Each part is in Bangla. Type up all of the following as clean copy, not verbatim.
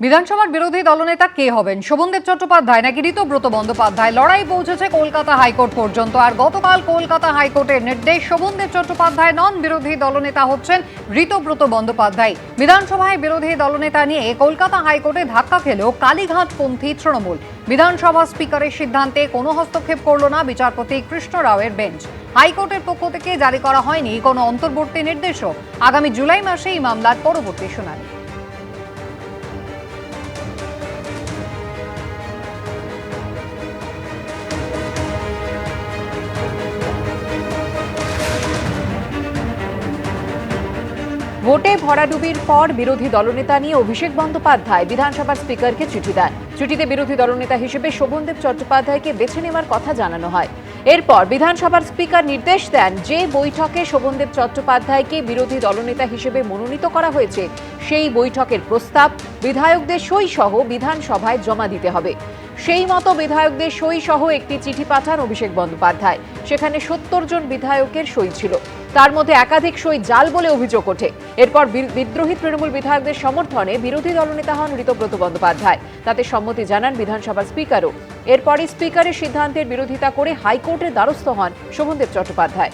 বিধানসভার বিরোধী দলনেতা কে হবেন? শোভনদেব চট্টোপাধ্যায় নাকি ঋতব্রত বন্দ্যোপাধ্যায়? লড়াই পৌঁছেছে কলকাতা হাইকোর্ট পর্যন্ত। আর গতকাল কলকাতা হাইকোর্টের নির্দেশ, শোভনদেব চট্টোপাধ্যায় নন, বিরোধী দলনেতা হচ্ছেন ঋতব্রত বন্দ্যোপাধ্যায়। বিধানসভায় বিরোধী দলনেতা নিয়ে কলকাতা হাইকোর্টে ধাক্কা খেল কালীঘাটপন্থী তৃণমূল। বিধানসভা স্পিকারের সিদ্ধান্তে কোনো হস্তক্ষেপ করল না বিচারপতি কৃষ্ণ রাওয়ের বেঞ্চ। হাইকোর্টের পক্ষ থেকে জারি করা হয়নি কোনো অন্তর্বর্তী নির্দেশও। আগামী জুলাই মাসে এই মামলার পরবর্তী শুনানি। ভোটে ভরাডুবির পর বিরোধী দলনেতা নিয়ে অভিষেক বন্দ্যোপাধ্যায় বিধানসভার স্পিকারকে চিঠি দেন। চিঠিতে বিরোধী দলনেতা হিসেবে শোভনদেব চট্টোপাধ্যায়কে বেছে নেওয়ার কথা জানানো হয়। এরপর বিধানসভার স্পিকার নির্দেশ দেন, যে বৈঠকে শোভনদেব চট্টোপাধ্যায়কে বিরোধী দলনেতা হিসেবে মনোনীত করা হয়েছে সেই বৈঠকের প্রস্তাব বিধায়কদের সই সহ বিধানসভায় জমা দিতে হবে। সেই মতো বিধায়কদের সই সহ একটি চিঠি পাঠান অভিষেক বন্দ্যোপাধ্যায়। সেখানে ৭০ জন বিধায়কের সই ছিল, তার মধ্যে একাধিক সই জাল বলে অভিযোগ ওঠে। এরপর বিদ্রোহী তৃণমূল বিধায়কদের সমর্থনে বিরোধী দলনেতা হন ঋতব্রত বন্দ্যোপাধ্যায়। তাতে সম্মতি জানান বিধানসভার স্পিকারও। এরপরই স্পিকারের সিদ্ধান্তের বিরোধিতা করে হাইকোর্টের দ্বারস্থ হন শোভনদেব চট্টোপাধ্যায়।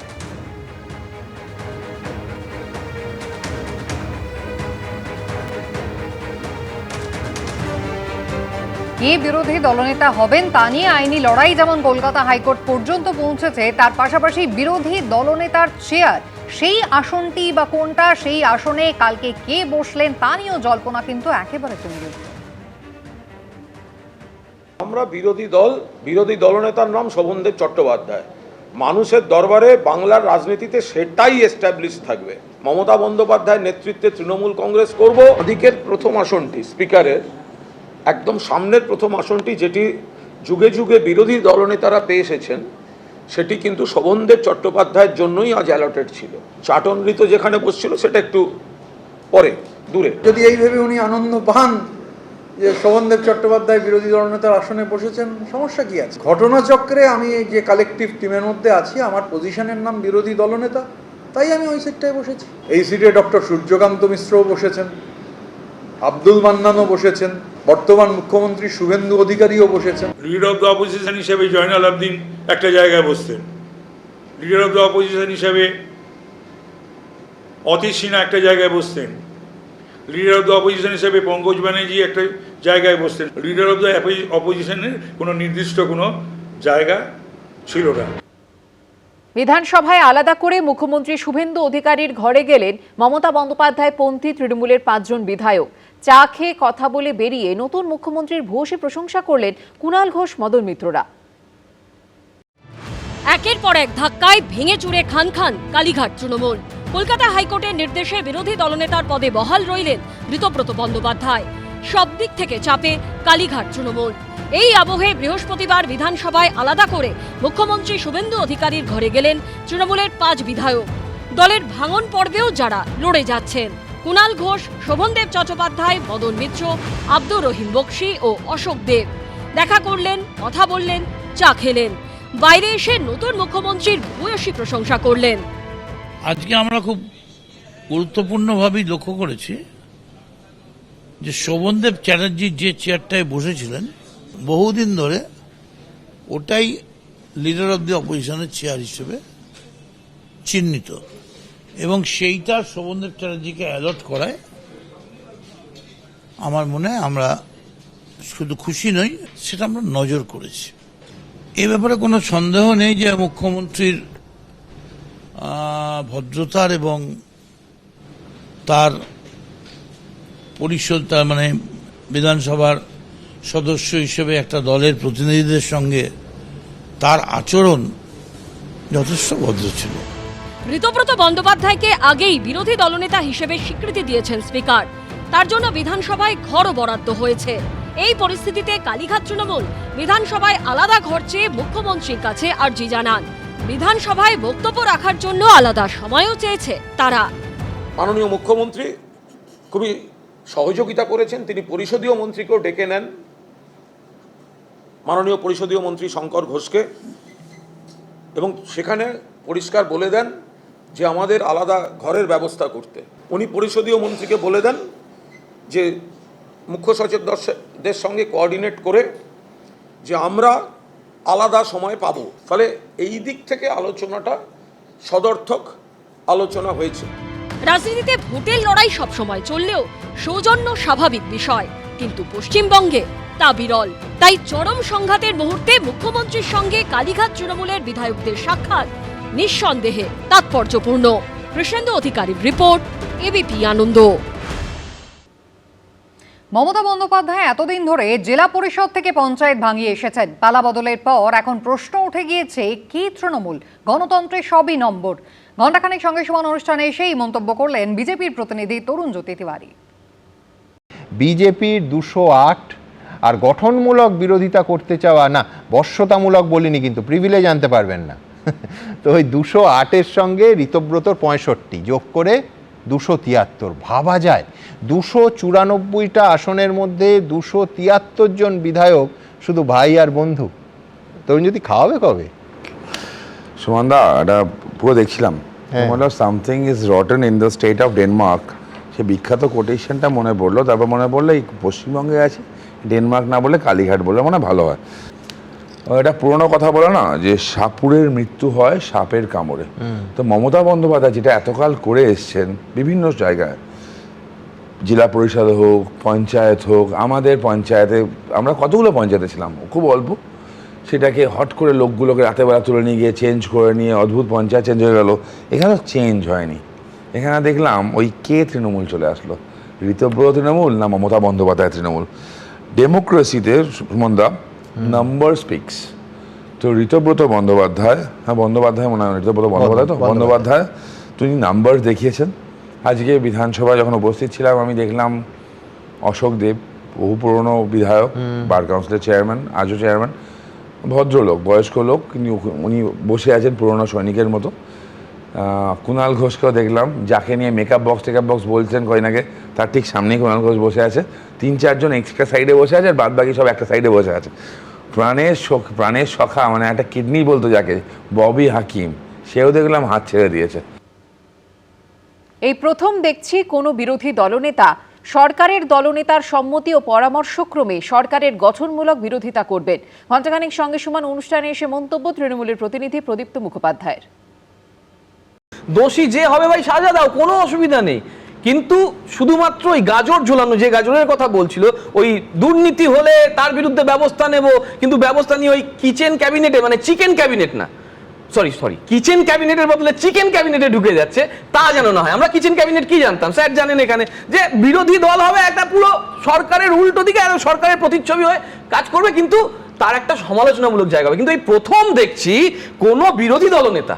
কে বিরোধী দলনেতা হবেন তা নিয়ে আইনি লড়াই যেমন কলকাতা হাইকোর্ট পর্যন্ত পৌঁছেছে, তার পাশাপাশি বিরোধী দলনেতার চেয়ার, সেই আসনটি বা কোনটা, সেই আসনে কালকে কে বসলেন তা নিয়েও জল্পনা কিন্তু একেবারে তৈরি। আমরা বিরোধী দলনেতার নাম শোভনদেব চট্টোপাধ্যায়। মানুষের দরবারে বাংলার রাজনীতিতে সেটাই এস্টাবলিশ থাকবে। মমতা বন্দ্যোপাধ্যায়ের নেতৃত্বে তৃণমূল কংগ্রেস করব। ওদিকের প্রথম আসনটি, স্পিকারের একদম সামনের প্রথম আসনটি, যেটি যুগে যুগে বিরোধী দলনেতারা পেয়ে এসেছেন, সেটি কিন্তু শোভনদেব চট্টোপাধ্যায়ের জন্যই আজ অ্যালটেড ছিল। চাটনৃত যেখানে বসছিল সেটা একটু পরে, দূরে। যদি এই ভেবে উনি আনন্দ পান যে শোভনদেব চট্টোপাধ্যায় বিরোধী দলনেতার আসনে বসেছেন, সমস্যা কি আছে? ঘটনাচক্রে আমি যে কালেকটিভ টিমের মধ্যে আছি, আমার পজিশনের নাম বিরোধী দলনেতা, তাই আমি ওই সিটটায় বসেছি। এই সিটে ডক্টর সূর্যকান্ত মিশ্রও বসেছেন, আব্দুল মান্নানও বসেছেন, বর্তমান মুখ্যমন্ত্রী শুভেন্দু অধিকারীও বসেছেন। লিডার অফ দ্য অপোজিশন হিসেবে জয়নাল আবদিন একটা জায়গায় বসতেন, লিডার অফ দ্য অপোজিশন হিসেবে অতীশ সিনহা একটা জায়গায় বসতেন, লিডার অফ দ্য অপোজিশন হিসেবে পঙ্কজ ব্যানার্জি একটা জায়গায় বসতেন। লিডার অফ দ্য অপোজিশনের কোনো নির্দিষ্ট কোনো জায়গা ছিল না। বিধানসভায় আলাদা করে মুখ্যমন্ত্রী শুভেন্দু অধিকারীর ঘরে গেলেন মমতা বন্দ্যোপাধ্যায় পন্থী তৃণমূলের ৫ জন বিধায়ক। চা খেয়ে কথা বলে বেরিয়ে নতুন মুখ্যমন্ত্রীর ভূয়সী প্রশংসা করলেন কুণাল ঘোষ, মদন মিত্ররা। একের পর এক ধাক্কায় ভেঙে চুরে খান খান কালীঘাট তৃণমূল। কলকাতা হাইকোর্টের নির্দেশে বিরোধী দলনেতার পদে বহাল রইলেন ঋতব্রত বন্দ্যোপাধ্যায়। সব দিক থেকে চাপে কালীঘাট তৃণমূল। এই আবহে বৃহস্পতিবার বিধানসভায় আলাদা করে মুখ্যমন্ত্রী শুভেন্দু অধিকারীর ঘরে গেলেন তৃণমূলের ৫ বিধায়ক। দলের ভাঙন পর্বেও যারা লড়ে যাচ্ছেন, কুণাল ঘোষ, শোভনদেব চট্টোপাধ্যায়, মদন মিত্র, আব্দুর রহিম বক্সি ও অশোক দেব দেখা করলেন, কথা বললেন, চা খেলেন। বাইরে এসে নতুন মুখ্যমন্ত্রীর ভূয়সী প্রশংসা করলেন। আজকে আমরা খুব গুরুত্বপূর্ণভাবেই লক্ষ্য করেছি যে শোভনদেব চ্যাটার্জি যে চেয়ারটায় বসেছিলেন বহুদিন ধরে, ওটাই লিডার অব দি অপোজিশনের চেয়ার হিসেবে চিহ্নিত, এবং সেইটা শোভনদেব চ্যাটার্জিকে অ্যালট করায় আমার মনে হয় আমরা শুধু খুশি নই, সেটা আমরা নজর করেছি। এ ব্যাপারে কোনো সন্দেহ নেই যে মুখ্যমন্ত্রীর ভদ্রতার এবং তার পরিষদ, তার মানে বিধানসভার সদস্য হিসেবে একটা দলের প্রতিনিধিদের সঙ্গে তার আচরণ যথেষ্ট ভদ্র ছিল। ঋতব্রত বন্দ্যোপাধ্যায়কে আগেই বিরোধী দলনেতা হিসেবে স্বীকৃতি দিয়েছেন স্পিকার। তার জন্য বিধানসভায় ঘরও বরাদ্দ হয়েছে। এই পরিস্থিতিতে কালীঘাট তৃণমূল বিধানসভায় আলাদা ঘর চেয়ে মুখ্যমন্ত্রীর কাছে আর্জি জানান। বিধানসভায় বক্তব্য রাখার জন্য আলাদা সময়ও চেয়েছে তারা। মাননীয় মুখ্যমন্ত্রী খুবই সহযোগিতা করেছেন। তিনি পরিষদীয় মন্ত্রীকেও ডেকে নেন, মাননীয় পরিষদীয় মন্ত্রী শঙ্কর ঘোষকে, এবং সেখানে পরিষ্কার বলে দেন যে আমাদের আলাদা ঘরের ব্যবস্থা করতে। উনি পরিষদীয় মন্ত্রীকে বলে দেন যে মুখ্য সচেতকদের সঙ্গে কোঅর্ডিনেট করে যে আমরা আলাদা সময় পাবো, ফলে এই দিক থেকে আলোচনাটা সদর্থক আলোচনা হয়েছে। রাজনীতিতে ভোটের লড়াই সবসময় চললেও সৌজন্য স্বাভাবিক বিষয়, কিন্তু পশ্চিমবঙ্গে তা বিরল। তাই চরম সংঘাতের মুহূর্তে মুখ্যমন্ত্রীর সঙ্গে কালীঘাট তৃণমূলের বিধায়কদের সাক্ষাৎ নিঃসন্দেহে তাৎপর্যপূর্ণ। কৃষ্ণেন্দু অধিকারীর রিপোর্ট, এবিপি আনন্দ। মমতা বন্দ্যোপাধ্যায় এতদিন ধরে জেলা পরিষদ থেকে পঞ্চায়েত ভাঙিয়ে এসেছেন। পালা বদলের পর এখন প্রশ্ন উঠে গিয়েছে, কি তৃণমূল? গণতন্ত্রে সবই নম্বর। ঘণ্টাখানেক সঙ্গে সমান অনুষ্ঠানে এসেই মন্তব্য করলেন বিজেপির প্রতিনিধি তরুণ জ্যোতি তিওয়ারি। বিজেপির 208 আর গঠনমূলক বিরোধিতা করতে চাওয়া, না বশ্যতামূলক বলিনি, কিন্তু প্রিভিলেজ আনতে পারবেন না। তো ওই 208-এর সঙ্গে ঋতব্রতর 65 যোগ করে 273। ভাবা যায় 294টা আসনের মধ্যে 273 জন বিধায়ক শুধু ভাই আর বন্ধু। তরুণ যদি খাওয়াবে কবে? সুমনদা, এটা পুরো দেখছিলাম, something is rotten in the state of Denmark. সে বিখ্যাত কোটেশনটা মনে পড়লো, তারপর মনে পড়লো এই পশ্চিমবঙ্গে আছে, ডেনমার্ক না বলে কালীঘাট বলে মনে ভালো হয়। এটা পুরোনো কথা বলে না যে সাপুরের মৃত্যু হয় সাপের কামড়ে। তো মমতা বন্দ্যোপাধ্যায় যেটা এতকাল করে এসছেন বিভিন্ন জায়গায়, জেলা পরিষদ হোক, পঞ্চায়েত হোক, আমাদের পঞ্চায়েতে আমরা কতগুলো পঞ্চায়েতে ছিলাম, খুব অল্প, সেটাকে হট করে লোকগুলোকে রাতেবেলা তুলে নিয়ে গিয়ে চেঞ্জ করে নিয়ে অদ্ভুত পঞ্চায়েত চেঞ্জ হয়ে গেল। এখানে চেঞ্জ হয়নি, এখানে দেখলাম ওই কে তৃণমূল চলে আসলো, ঋতব্রত তৃণমূল না মমতা বন্দ্যোপাধ্যায় তৃণমূল। ডেমোক্রেসিতে সুমনদা নাম্বার স্পিক্স। তো ঋতব্রত বন্দ্যোপাধ্যায়, হ্যাঁ বন্দ্যোপাধ্যায় মনে হয়, ঋতব্রত বন্দ্যোপাধ্যায়, তো বন্দ্যোপাধ্যায় তিনি নাম্বার দেখিয়েছেন। আজকে বিধানসভায় যখন উপস্থিত ছিলাম আমি দেখলাম অশোক দেব, বহু পুরনো বিধায়ক, বার কাউন্সিলের চেয়ারম্যান, আজও চেয়ারম্যান, ভদ্রলোক, বয়স্ক লোক, কিন্তু উনি বসে আছেন পুরনো সৈনিকের মতো। কুণাল ঘোষকেও দেখলাম, যাকে নিয়ে মেকআপ বক্স বলছেন কয়েকদিন আগে, তার ঠিক সামনেই কুণাল ঘোষ বসে আছে। 3-4 জন এক্সট্রা সাইডে বসে আছে, আর বাদ বাকি সব একটা সাইডে বসে আছে। প্রাণের সখা, মানে একটা কিডনি বলতো যাকে, ববি হাকিম, সেও দেখলাম হাত ছেড়ে দিয়েছে। এই প্রথম দেখছি কোনো বিরোধী দলনেতা সরকারের দলনেতার সম্মতি ও পরামর্শক্রমে সরকারের গঠনমূলক বিরোধিতা করবেন। ঘণ্টাখানেক সঙ্গে সমান অনুষ্ঠানে এসে মন্তব্য তৃণমূলের প্রতিনিধি প্রদীপ্ত মুখোপাধ্যায়ের। দোষী যে হবে ভাই সাজা দাও, কোনো অসুবিধা নেই, কিন্তু শুধুমাত্র ওই গাজর ঝোলানো, যে গাজরের কথা বলছিল, ওই দুর্নীতি হলে তার বিরুদ্ধে ব্যবস্থা নেব, কিন্তু ব্যবস্থা নিয়ে ওই কিচেন ক্যাবিনেটে, মানে চিকেন ক্যাবিনেট না, সরি কিচেন ক্যাবিনেটের বদলে চিকেন ক্যাবিনেটে ঢুকে যাচ্ছে, তা যেন না হয়। আমরা কিচেন ক্যাবিনেট কি জানতাম, স্যার জানেন এখানে যে বিরোধী দল হবে একটা পুরো সরকারের উল্টো দিকে, সরকারের প্রতিচ্ছবি হয়ে কাজ করবে, কিন্তু তার একটা সমালোচনামূলক জায়গা হবে। কিন্তু এই প্রথম দেখছি কোনো বিরোধী দলনেতা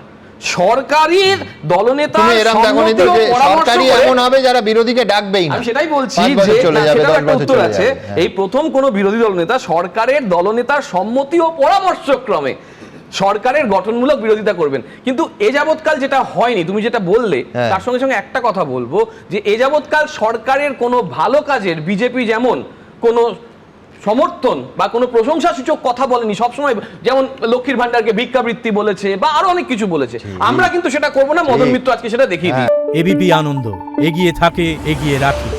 সরকারের দলনেতা সরকারি এমন হবে যারা বিরোধীকে ডাকবেই না। আমি সেটাই বলছি যে সেটার একটা উত্তর আছে। এই প্রথম কোন বিরোধী দলনেতা সরকারের দলনেতার সম্মতি ও পরামর্শক্রমে সরকারের গঠনমূলক বিরোধিতা করবেন। কিন্তু এ যাবৎকাল যেটা হয়নি, তুমি যেটা বললে তার সঙ্গে সঙ্গে একটা কথা বলবো, যে এ যাবৎকাল সরকারের কোনো ভালো কাজের বিজেপি যেমন কোনো সমর্থন বা কোনো প্রশংসাসূচক কথা বলেনি, সবসময় যেমন লক্ষ্মীর ভান্ডারকে ভিক্ষাবৃত্তি বলেছে বা আরো অনেক কিছু বলেছে, আমরা কিন্তু সেটা করবো না। মদন মিত্র আজকে সেটা দেখিয়ে দিই। এবিপি আনন্দ, এগিয়ে থাকে, এগিয়ে রাখি।